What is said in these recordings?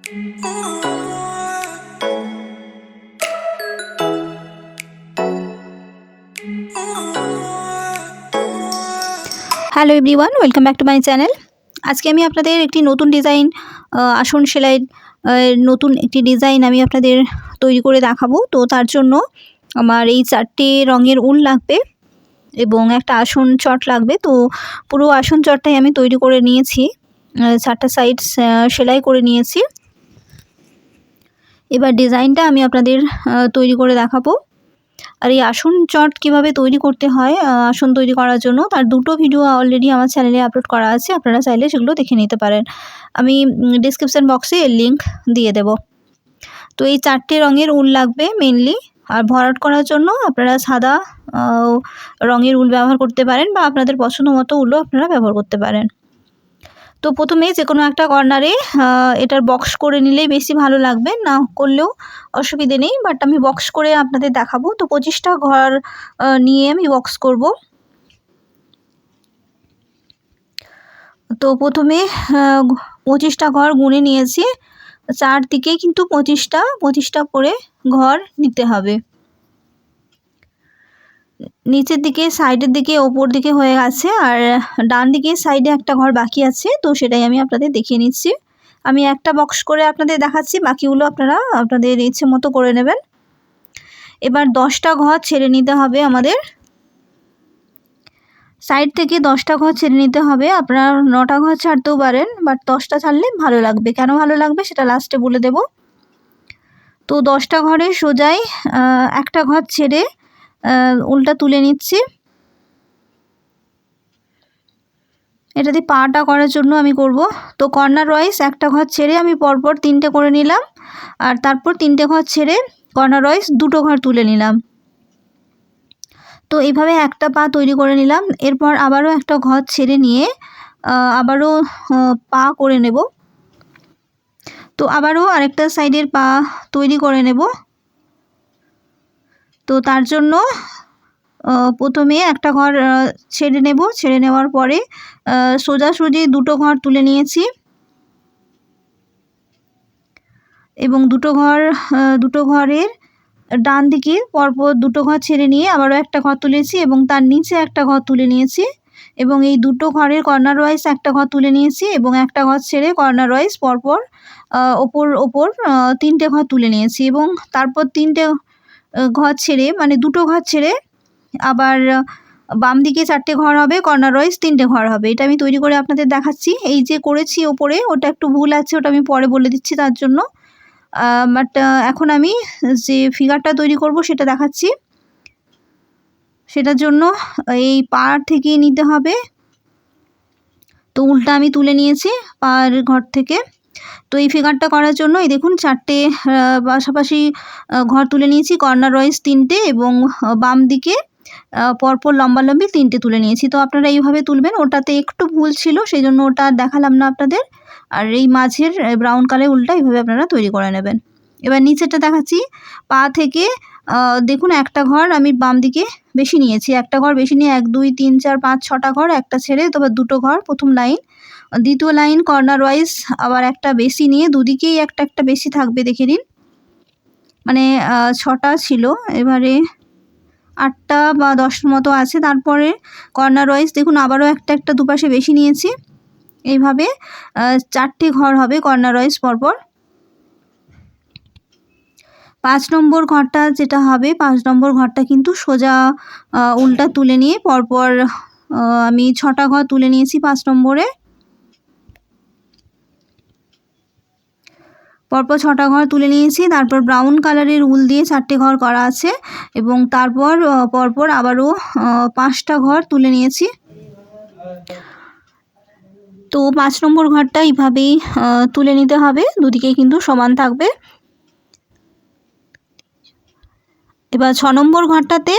Hello everyone, welcome back to my channel. আজকে আমি আপনাদের একটি নতুন ডিজাইন আসন সেলাইয়ের নতুন একটি ডিজাইন আমি আপনাদের তৈরি করে দেখাবো। তো তার জন্য আমার এই 4টে রঙের উল লাগবে এবং একটা আসন চট লাগবে। তো পুরো আসন চটটাই আমি তৈরি করে নিয়েছি, 4টা সাইড সেলাই করে নিয়েছি। এবার ডিজাইনটা আমি আপনাদের তৈরি করে দেখাবো। আর এই আসন চট কীভাবে তৈরি করতে হয় আসন তৈরি করার জন্য, তার দুটো ভিডিও অলরেডি আমার চ্যানেলে আপলোড করা আছে, আপনারা চাইলে সেগুলো দেখে নিতে পারেন। আমি ডিসক্রিপশান বক্সে এর লিঙ্ক দিয়ে দেব। তো এই 4টে রঙের উল লাগবে মেনলি। আর ভরাট করার জন্য আপনারা সাদা রঙের উল ব্যবহার করতে পারেন বা আপনাদের পছন্দ মতো উলও আপনারা ব্যবহার করতে পারেন। তো প্রথমে যে কোনো একটা কর্নারে এটার বক্স করে নিলেই বেশি ভালো লাগবে, না করলেও অসুবিধে নেই, বাট আমি বক্স করে আপনাদের দেখাবো। তো 25টা ঘর নিয়ে আমি বক্স করব। তো প্রথমে 25টা ঘর গুনে নিয়েছি, চারদিকে কিন্তু 25টা করে ঘর নিতে হবে। নিচের দিকে, সাইডের দিকে, ওপর দিকে হয়ে গেছে, আর ডান দিকে সাইডে একটা ঘর বাকি আছে। তো সেটাই আমি আপনাদের দেখিয়ে নিচ্ছি। আমি একটা বক্স করে আপনাদের দেখাচ্ছি, বাকিগুলো আপনারা আপনাদের ইচ্ছে মতো করে নেবেন। এবার 10টা ঘর ছেড়ে নিতে হবে আমাদের, সাইড থেকে 10টা ঘর ছেড়ে নিতে হবে। আপনারা 9টা ঘর ছাড়তেও পারেন, বাট 10টা ছাড়লে ভালো লাগবে। কেন ভালো লাগবে সেটা লাস্টে বলে দেব। তো 10টা ঘরে সোজাই একটা ঘর ছেড়ে উলটা তুলে নিচ্ছি। এটা দিয়ে পাটা করার জন্য আমি করব। তো কর্নার ওয়াইজ একটা ঘর ছেড়ে আমি পরপর 3টে করে নিলাম, আর তারপর 3টে ঘর ছেড়ে কর্নার ওয়াইজ 2টো ঘর তুলে নিলাম। তো এইভাবে একটা পা তৈরি করে নিলাম। এরপর আবারও একটা ঘর ছেড়ে নিয়ে আবারও পা করে নেব। তো আবারও আরেকটা সাইডের পা তৈরি করে নেব। তো তার জন্য প্রথমে একটা ঘর ছেড়ে নেব, ছেড়ে নেওয়ার পরে সোজাসুজি 2টো ঘর তুলে নিয়েছি এবং দুটো ঘরের ডান দিকে পরপর 2টো ঘর ছেড়ে নিয়ে আবারও একটা ঘর তুলেছি এবং তার নিচে একটা ঘর তুলে নিয়েছি এবং এই 2টো ঘরের কর্নার ওয়াইজ একটা ঘর তুলে নিয়েছি এবং একটা ঘর ছেড়ে কর্নার ওয়াইজ পরপর ওপর 3টে ঘর তুলে নিয়েছি এবং তারপর 3টে ঘর ছেড়ে, মানে 2টো ঘর ছেড়ে আবার বাম দিকে 4টে ঘর হবে, কর্নার ওয়াইজ 3টে ঘর হবে। এটা আমি তৈরি করে আপনাদের দেখাচ্ছি। এই যে করেছি ওপরে, ওটা একটু ভুল আছে, ওটা আমি পরে বলে দিচ্ছি তার জন্য। বাট এখন আমি যে ফিগারটা তৈরি করব সেটা দেখাচ্ছি। সেটার জন্য এই পার থেকে নিতে হবে। তো উলটা আমি তুলে নিয়েছি পার ঘর থেকে। তো এই ফিগারটা করার জন্য এই দেখুন 4টে পাশাপাশি ঘর তুলে নিয়েছি, কর্নার ওয়াইজ 3টে এবং বাম দিকে পরপর লম্বালম্বি 3টে তুলে নিয়েছি। তো আপনারা এইভাবে তুলবেন। ওটাতে একটু ভুল ছিল, সেই জন্য ওটা দেখালাম না আপনাদের। আর এই মাঝের ব্রাউন কালার উলটা এইভাবে আপনারা তৈরি করে নেবেন। এবার নিচেরটা দেখাচ্ছি। পা থেকে দেখুন একটা ঘর আমি বাম দিকে বেশি নিয়েছি, একটা ঘর বেশি নিয়ে 1 2 3 4 5 6টা ঘর, একটা ছেড়ে তবে 2টো ঘর প্রথম লাইন, দ্বিতীয় লাইন কর্নার ওয়াইজ আবার একটা বেশি নিয়ে দুদিকেই একটা একটা বেশি থাকবে, দেখে নিন। মানে 6টা ছিল, এবারে 8টা বা 10 মতো আছে। তারপরে কর্নার ওয়াইজ দেখুন আবারও একটা একটা দুপাশে বেশি নিয়েছি। এইভাবে 4টে ঘর হবে কর্নার ওয়াইজ পরপর। 5 নম্বর ঘরটা যেটা হবে, 5 নম্বর ঘরটা কিন্তু সোজা উলটা তুলে নিয়ে পরপর আমি 6টা ঘর তুলে নিয়েছি 5 নম্বরে। পরপর 6টা ঘর তুলে নিয়েছি। তারপর ব্রাউন কালারের উল দিয়ে 4টে ঘর করা আছে এবং তারপর পরপর আবারও 5টা ঘর তুলে নিয়েছি। তো 5 নম্বর ঘরটা এইভাবেই তুলে নিতে হবে, দুদিকেই কিন্তু সমান থাকবে। এবার 6 নম্বর ঘরটাতে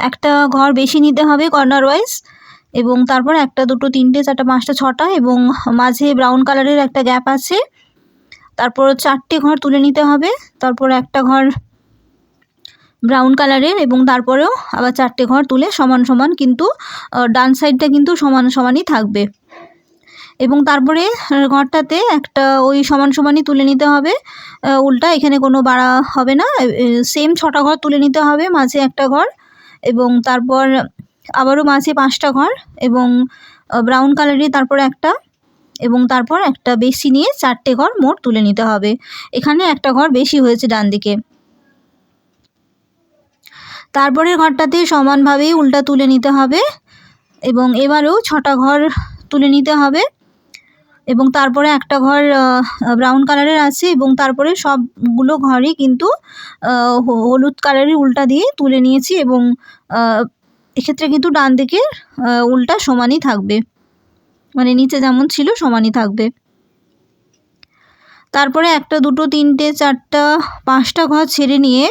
একটা ঘর বেশি নিতে হবে কর্নার ওয়াইজ এবং তারপর 1 2 3 4 5 6টা এবং মাঝে ব্রাউন কালারের একটা গ্যাপ আছে। তারপর 4টে ঘর তুলে নিতে হবে, তারপর একটা ঘর ব্রাউন কালারের এবং তারপরেও আবার 4টে ঘর তুলে সমান সমান, কিন্তু ডান সাইডটা কিন্তু সমান সমানই থাকবে। এবং তারপরে ঘরটাতে একটা ওই সমান সমানই তুলে নিতে হবে উল্টা, এখানে কোনো বাড়া হবে না। সেম 6টা ঘর তুলে নিতে হবে, মাঝে একটা ঘর, এবং তারপর আবারও মাঝে 5টা ঘর, এবং ব্রাউন কালারের তারপর একটা, এবং তারপর একটা বেশি নিয়ে 4টে ঘর মোট তুলে নিতে হবে। এখানে একটা ঘর বেশি হয়েছে ডান দিকে। তারপরের ঘরটাতে সমানভাবেই উল্টা তুলে নিতে হবে, এবং এবারেও 6টা ঘর তুলে নিতে হবে, এবং তারপরে একটা ঘর ব্রাউন কালারের আছে, এবং তারপরে সবগুলো ঘরই কিন্তু হলুদ কালারের উল্টা দিয়ে তুলে নিয়েছি, এবং এক্ষেত্রে কিন্তু ডান দিকের উল্টা সমানই থাকবে, মানে নিচে যেমন ছিল সমানই থাকবে। তারপরে 1টা 2টো 3টে 4টা 5টা ঘর ছেড়ে নিয়ে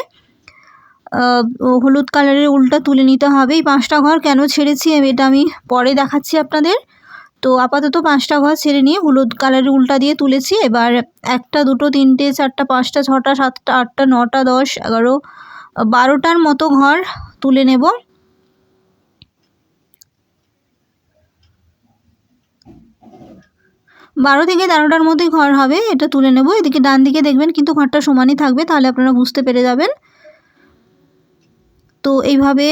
হলুদ কালারের উল্টা তুলে নিতে হবে। এই 5টা ঘর কেন ছেড়েছি এটা আমি পরে দেখাচ্ছি আপনাদের। তো আপাতত 5টা ঘর ছেড়ে নিয়ে হলুদ কালারের উল্টা দিয়ে তুলেছি। এবার 1টা 2টো 3টে 4টা 5টা 6টা 7টা 8টা 9টা 10 11 12টার মতো ঘর তুলে নেব। বারো থেকে 13টার মধ্যে ঘর হবে, এটা তুলে নেব। এদিকে ডান দিকে দেখবেন কিন্তু ঘরটা সমানই থাকবে, তাহলে আপনারা বুঝতে পেরে যাবেন। তো এইভাবে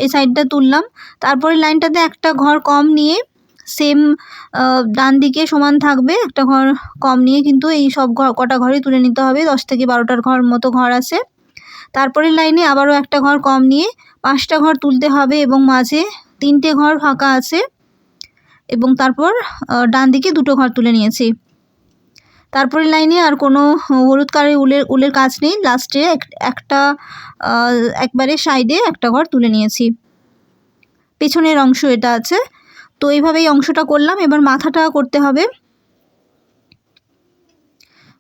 এই সাইডটা তুললাম। তারপরে লাইনটাতে একটা ঘর কম নিয়ে সেম ডান দিকে সমান থাকবে, একটা ঘর কম নিয়ে কিন্তু এই সব কটা ঘরই তুলে নিতে হবে। 10 থেকে 12টার ঘর মতো ঘর আছে। তারপরের লাইনে আবারও একটা ঘর কম নিয়ে 5টা ঘর তুলতে হবে, এবং মাঝে 3টে ঘর ফাঁকা আছে, এবং তারপর ডান দিকে 2টো ঘর তুলে নিয়েছি। তারপরের লাইনে আর কোনো হলুদ কালারের উলের কাজ নেই। লাস্টে একটা একবারে সাইডে একটা ঘর তুলে নিয়েছি, পেছনের অংশ এটা আছে। তো এইভাবেই অংশটা করলাম। এবার মাথাটা করতে হবে।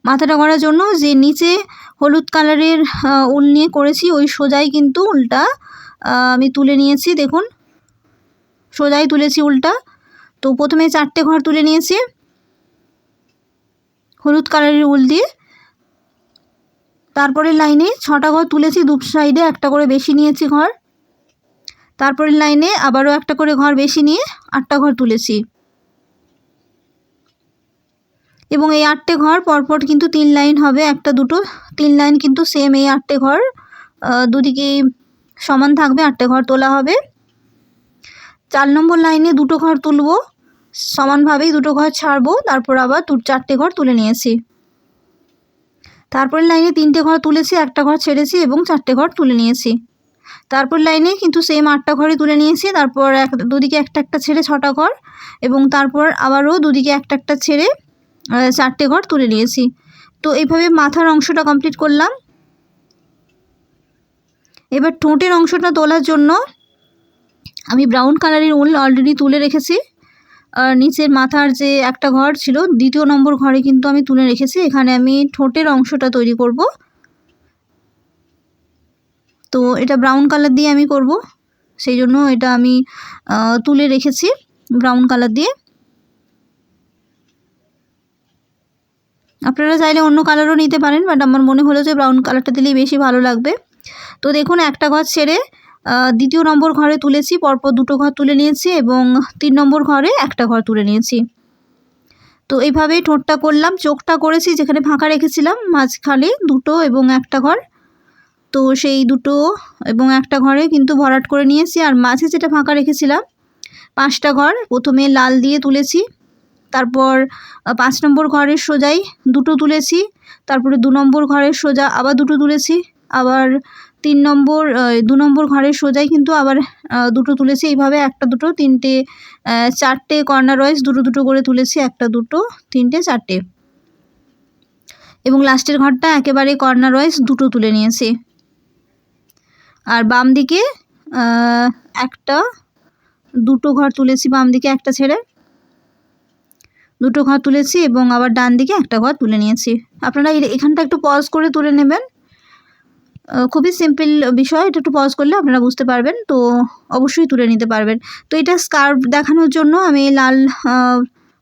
মাথাটা করার জন্য যে নিচে হলুদ কালারের উল নিয়ে করেছি ওই সোজাই কিন্তু উলটা আমি তুলে নিয়েছি। দেখুন সোজাই তুলেছি উলটা। তো প্রথমে 4টে ঘর তুলে নিয়েছি হলুদ কালারের উল দিয়ে। তারপরের লাইনে 6টা ঘর তুলেছি, দু সাইডে একটা করে বেশি নিয়েছি ঘর। তারপরের লাইনে আবারও একটা করে ঘর বেশি নিয়ে 8টা ঘর তুলেছি, এবং এই 8টে ঘর পরপর কিন্তু 3 লাইন হবে, 1টা 2টো 3 লাইন কিন্তু সেম। এই 8টে ঘর দুদিকে সমান থাকবে, 8টে ঘর তোলা হবে। 4 নম্বর লাইনে 2টো ঘর তুলবো, সমানভাবেই 2টো ঘর ছাড়বো, তারপর আবার 4টে ঘর তুলে নিয়েছি। তারপর লাইনে 3টে ঘর তুলেছি, একটা ঘর ছেড়েছি, এবং 4টে ঘর তুলে নিয়েছি। তারপর লাইনে কিন্তু সেম 8টা ঘরই তুলে নিয়েছি। তারপর দুদিকে একটা একটা ছেড়ে 6টা ঘর, এবং তারপর আবারও দুদিকে একটা একটা ছেড়ে 4টে ঘর তুলে নিয়েছি। তো এইভাবে মাথার অংশটা কমপ্লিট করলাম। এবার ঠোঁটের অংশটা তোলার জন্য আমি ব্রাউন কালারের উল অলরেডি তুলে রেখেছি। আর নিচের মাথার যে একটা ঘর ছিল 2য় নম্বর ঘরে কিন্তু আমি তুলে রেখেছি। এখানে আমি ঠোঁটের অংশটা তৈরি করব। তো এটা ব্রাউন কালার দিয়ে আমি করব, সেই জন্য এটা আমি তুলে রেখেছি ব্রাউন কালার দিয়ে। আপনারা চাইলে অন্য কালারও নিতে পারেন, বাট আমার মনে হলো যে ব্রাউন কালারটা দিলেই বেশি ভালো লাগবে। তো দেখুন একটা ঘর ছেড়ে 2য় নম্বর ঘরে তুলেছি, পরপর 2টো ঘর তুলে নিয়েছি, এবং 3 নম্বর ঘরে একটা ঘর তুলে নিয়েছি। তো এইভাবেই ঠোঁটটা করলাম। চোখটা করেছি যেখানে ফাঁকা রেখেছিলাম মাঝখানে 2টো এবং একটা ঘর, তো সেই 2টো এবং একটা ঘরে কিন্তু ভরাট করে নিয়েছি। আর মাঝে যেটা ফাঁকা রেখেছিলাম 5টা ঘর প্রথমে লাল দিয়ে তুলেছি, তারপর 5 নম্বর ঘরের সোজাই 2টো তুলেছি, তারপরে 2 নম্বর ঘরের সোজা আবার 2টো তুলেছি, আবার 2 নম্বর ঘরের সোজাই কিন্তু আবার 2টো তুলেছি। এইভাবে 1টা 2টো 3টে 4টে কর্নার ওয়াইজ 2টো 2টো করে তুলেছি, 1টা 2টো 3টে 4টে, এবং লাস্টের ঘরটা একেবারে কর্নার ওয়াইজ 2টো তুলে নিয়েছি। আর বাম দিকে 1টা 2টো ঘর তুলেছি, বাম দিকে একটা ছেড়ে 2টো ঘর তুলেছি, এবং আবার ডান দিকে একটা ঘর তুলে নিয়েছি। আপনারা এখানটা একটু পজ করে তুলে নেবেন, খুবই সিম্পল বিষয়, এটা একটু পজ করলে আপনারা বুঝতে পারবেন। তো অবশ্যই তুলে নিতে পারবেন। তো এটা স্কার্ফ দেখানোর জন্য আমি লাল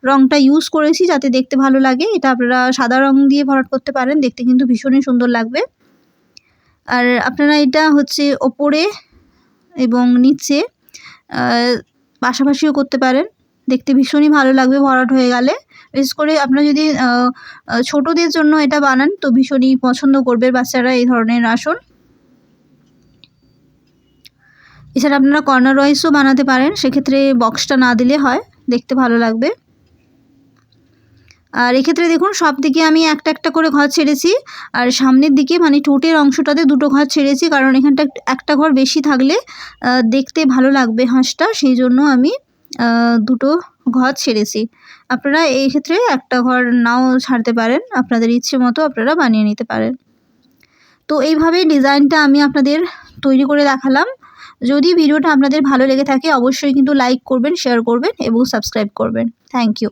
রঙটা ইউজ করেছি যাতে দেখতে ভালো লাগে। এটা আপনারা সাদা রঙ দিয়ে ভরাট করতে পারেন, দেখতে কিন্তু ভীষণই সুন্দর লাগবে। আর আপনারা এটা হচ্ছে ওপরে এবং নিচে পাশাপাশিও করতে পারেন, দেখতে ভীষণই ভালো লাগবে ভরাট হয়ে গেলে। বিশেষ করে আপনারা যদি ছোটদের জন্য এটা বানান তো ভীষণই পছন্দ করবে বাচ্চারা এই ধরনের আসন। এছাড়া আপনারা কর্নার রাইসও বানাতে পারেন, সেক্ষেত্রে বক্সটা না দিলে হয়, দেখতে ভালো লাগবে। আর এক্ষেত্রে দেখুন সব দিকে আমি একটা একটা করে ঘর ছেড়েছি, আর সামনের দিকে মানে ঠোঁটের অংশটাতে দুটো ঘর ছেড়েছি, কারণ এখানটা একটা ঘর বেশি থাকলে দেখতে ভালো লাগবে হাঁসটা, সেই জন্য আমি দুটো ঘর ছেড়েছি। আপনারা এই ক্ষেত্রে একটা ঘর নাও ছাড়তে পারেন, আপনাদের ইচ্ছে মতো আপনারা বানিয়ে নিতে পারেন। তো এইভাবে ডিজাইনটা আমি আপনাদের তৈরি করে দেখালাম। যদি ভিডিওটা আপনাদের ভালো লেগে থাকে অবশ্যই কিন্তু লাইক করবেন, শেয়ার করবেন এবং সাবস্ক্রাইব করবেন। Thank you.